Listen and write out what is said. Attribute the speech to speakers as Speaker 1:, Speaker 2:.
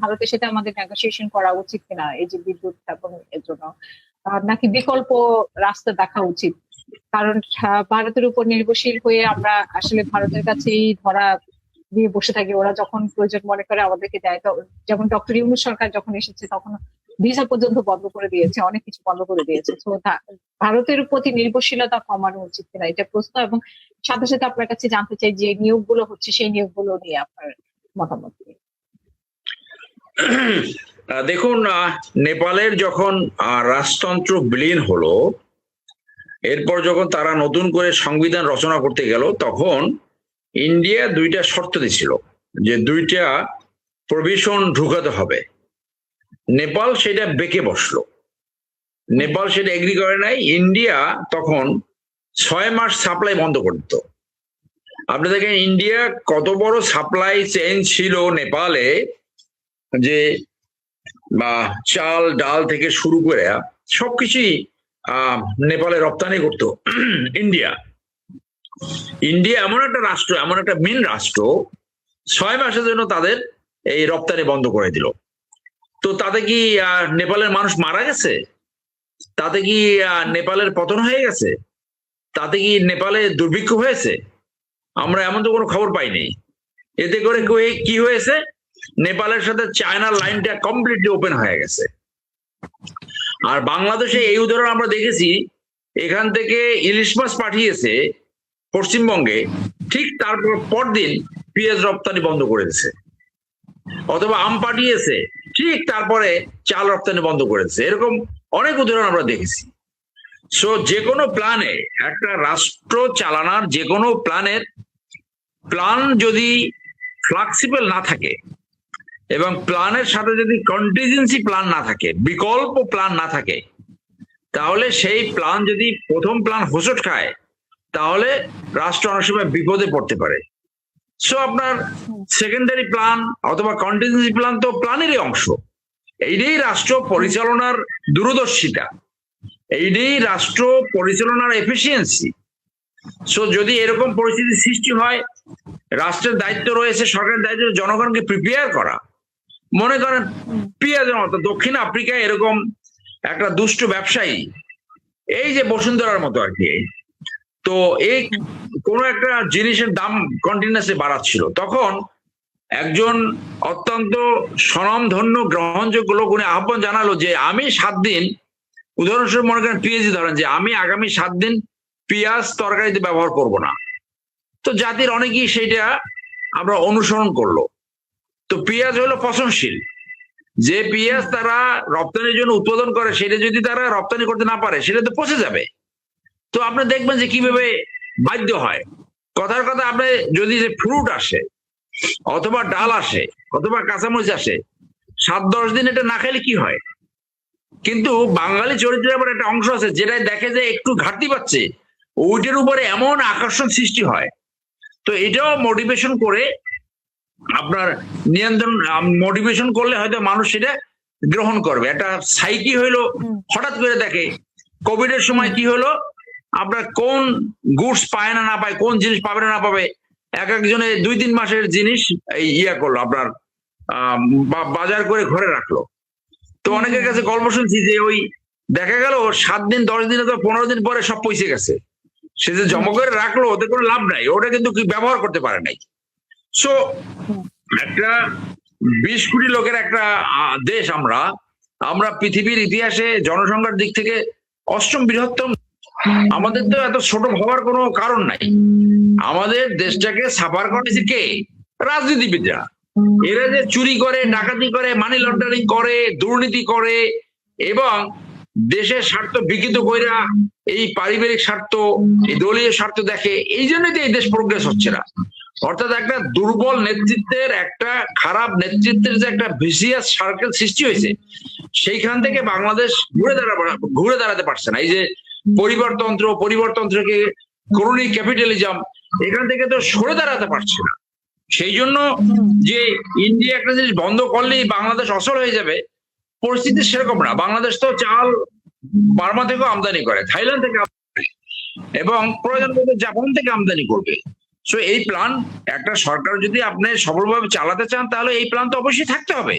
Speaker 1: ভারতের সাথে আমাদের নেগোসিয়েশন করা উচিত কিনা এই যে বিদ্যুৎ স্থাপন এর জন্য, নাকি বিকল্প রাস্তা দেখা উচিত? কারণ ভারতের উপর নির্ভরশীল হয়ে আমরা আসলে ভারতের কাছেই ধরা দিয়ে বসে থাকি। ওরা যখন প্রয়োজন মনে করে আমাদেরকে দেয়। তো যেমন ডক্টর ইউনূস সরকার যখন এসেছে তখন ভিসা পর্যন্ত বন্ধ করে দিয়েছে, অনেক কিছু বন্ধ করে দিয়েছে। তো ভারতের প্রতি নির্ভরশীলতা কমানো উচিত কিনা এটা প্রশ্ন। এবং সাথে সাথে আপনার কাছে জানতে চাই যে নিয়োগগুলো হচ্ছে সেই নিয়োগগুলো নিয়ে আপনার মতামত কি?
Speaker 2: দেখুন, নেপালের যখন রাজতন্ত্র বিলীন হলো, এরপর যখন তারা নতুন করে সংবিধান রচনা করতে গেল, তখন ইন্ডিয়া দুইটা শর্ত দিছিল যে দুইটা প্রভিশন ঢুকাতে হবে। নেপাল সেটা বেঁকে বসলো, নেপাল সেটা এগ্রি করে নাই। ইন্ডিয়া তখন 6 মাস সাপ্লাই বন্ধ করে দিত। আপনি দেখেন ইন্ডিয়া কত বড় সাপ্লাই চেইন ছিল নেপালে, যে চাল ডাল থেকে শুরু করে সবকিছুই নেপালে রপ্তানি করতো ইন্ডিয়া। ইন্ডিয়া এমন একটা রাষ্ট্র, এমন একটা মেন রাষ্ট্র, 6 মাসের জন্য তাদের এই রপ্তানি বন্ধ করে দিল। তো তাতে কি নেপালের মানুষ মারা গেছে? তাতে কি নেপালের পতন হয়ে গেছে? তাতে কি নেপালে দুর্ভিক্ষ হয়েছে? আমরা এমন তো কোনো খবর পাইনি। এতে করে কি হয়েছে, নেপালের সাথে চায়নার লাইনটা কমপ্লিটলি ওপেন হয়ে গেছে। আর বাংলাদেশে এই উদাহরণ আমরা দেখেছি, এখান থেকে ইলিশ মাছ পাঠিয়েছে পশ্চিমবঙ্গে, ঠিক তারপর পরদিন পেঁয়াজ রপ্তানি বন্ধ করে দিয়েছে। অথবা আম পাঠিয়েছে, ঠিক তারপরে চাল রপ্তানি বন্ধ করেছে। এরকম অনেক উদাহরণ আমরা দেখেছি। সো যে কোনো প্ল্যানে, একটা রাষ্ট্র চালানোর যে কোনো প্ল্যানের প্ল্যান যদি ফ্লেক্সিবল না থাকে এবং প্ল্যানের সাথে যদি কন্টিজেন্সি প্ল্যান না থাকে, বিকল্প প্ল্যান না থাকে, তাহলে সেই প্ল্যান যদি প্রথম প্ল্যান হোঁচট খায়, তাহলে রাষ্ট্র অনেক সময় বিপদে পড়তে পারে। সো আপনার সেকেন্ডারি প্ল্যান অথবা কন্টিজেন্সি প্ল্যান তো প্ল্যানেরই অংশ। এইটাই রাষ্ট্র পরিচালনার দূরদর্শিতা, এইটাই রাষ্ট্র পরিচালনার এফিসিয়েন্সি। সো যদি এরকম পরিস্থিতি সৃষ্টি হয়, রাষ্ট্রের দায়িত্ব রয়েছে, সরকারের দায়িত্ব জনগণকে প্রিপেয়ার করা। মনে করেন পেঁয়াজের মতো দক্ষিণ আফ্রিকায় এরকম একটা দুষ্ট ব্যবসায়ী, এই যে বসুন্ধরার মতো আর কি, তো এই কোনো একটা জিনিসের দাম কন্টিনিউয়াসলি বাড়াচ্ছিল। তখন একজন অত্যন্ত স্বনামধন্য গ্রহণযোগ্য লোক উনি আহ্বান জানালো যে আমি 7 দিন, উদাহরণস্বরূপ মনে করেন পেঁয়াজি ধরেন, যে আমি আগামী 7 দিন পেঁয়াজ তরকারিতে ব্যবহার করব না। তো জাতির অনেকেই সেটা আমরা অনুসরণ করলো। তো পেঁয়াজ হলো পচনশীল, যে পেঁয়াজ তারা রপ্তানির জন্য উৎপাদন করে, সেটা যদি তারা রপ্তানি করতে না পারে, সেটা তো পচে যাবে। তো আপনি দেখবেন যে কিভাবে বাধ্য হয়। কথার কথা, আপনি যদি যে ফ্রুট আসে অথবা ডাল আসে অথবা কাঁচামরিচ আসে, 7-10 দিন এটা না খেলে কি হয়? কিন্তু বাঙালি চরিত্রের আবার একটা অংশ আছে যেটা দেখে যে একটু ঘাটতি পাচ্ছে, ওইটার উপরে এমন আকর্ষণ সৃষ্টি হয়। তো এটাও মোটিভেশন করে, আপনার নিয়ন্ত্রণ মোটিভেশন করলে হয়তো মানুষ সেটা গ্রহণ করবে। একটা সাইকি হইলো, হঠাৎ করে দেখে কোভিড এর সময় কি হলো, আপনার কোন গুডস পায় না না পায়, কোন জিনিস পাবে না না পাবে, এক একজনে 2-3 মাসের জিনিস ইয়া করলো, আপনার বাজার করে ঘরে রাখলো। তো অনেকের কাছে গল্প শুনছি যে ওই দেখা গেল 7 দিন 10 দিন অথবা 15 দিন পরে সব পয়সে গেছে। সে যে জমা করে রাখলো, ওতে কোনো লাভ নাই, ওটা কিন্তু ব্যবহার করতে পারে নাই। সো একটা 20 কোটি লোকের একটা দেশ, আমরা পৃথিবীর ইতিহাসে জনসংখ্যার দিক থেকে 8ম বৃহত্তম। আমাদের তো এত ছোট ভাবার কোনো কারণ নাই। আমাদের দেশটাকে সাফার করেছে কে? রাজনীতিবিদরা। এরা যে চুরি করে, ডাকাতি করে, মানি লন্ডারিং করে, দুর্নীতি করে এবং দেশের স্বার্থ বিকৃত কইরা এই পারিবারিক স্বার্থ, এই দলীয় স্বার্থ দেখে, এই জন্যই তো এই দেশ প্রোগ্রেস হচ্ছে না। অর্থাৎ একটা দুর্বল নেতৃত্বের, একটা খারাপ নেতৃত্বের যে একটা ভিসিয়াস সার্কেল সৃষ্টি হয়েছে, সেইখান থেকে বাংলাদেশ ঘুরে দাঁড়াতে পারছে না। এই যে পরিবারতন্ত্রকে ক্রনিক ক্যাপিটালিজম, এখান থেকে তো সরে দাঁড়াতে পারছে না। সেই জন্য যে ইন্ডিয়া একটা জিনিস বন্ধ করলেই বাংলাদেশ অচল হয়ে যাবে, পরিস্থিতি সেরকম না। বাংলাদেশ তো চাল বার্মা থেকেও আমদানি করে, থাইল্যান্ড থেকে এবং প্রয়োজন মতো জাপান থেকে আমদানি করবে। সো এই প্ল্যান একটা সরকার যদি আপনি সফলভাবে চালাতে চান, তাহলে এই প্ল্যান তো অবশ্যই থাকতে হবে।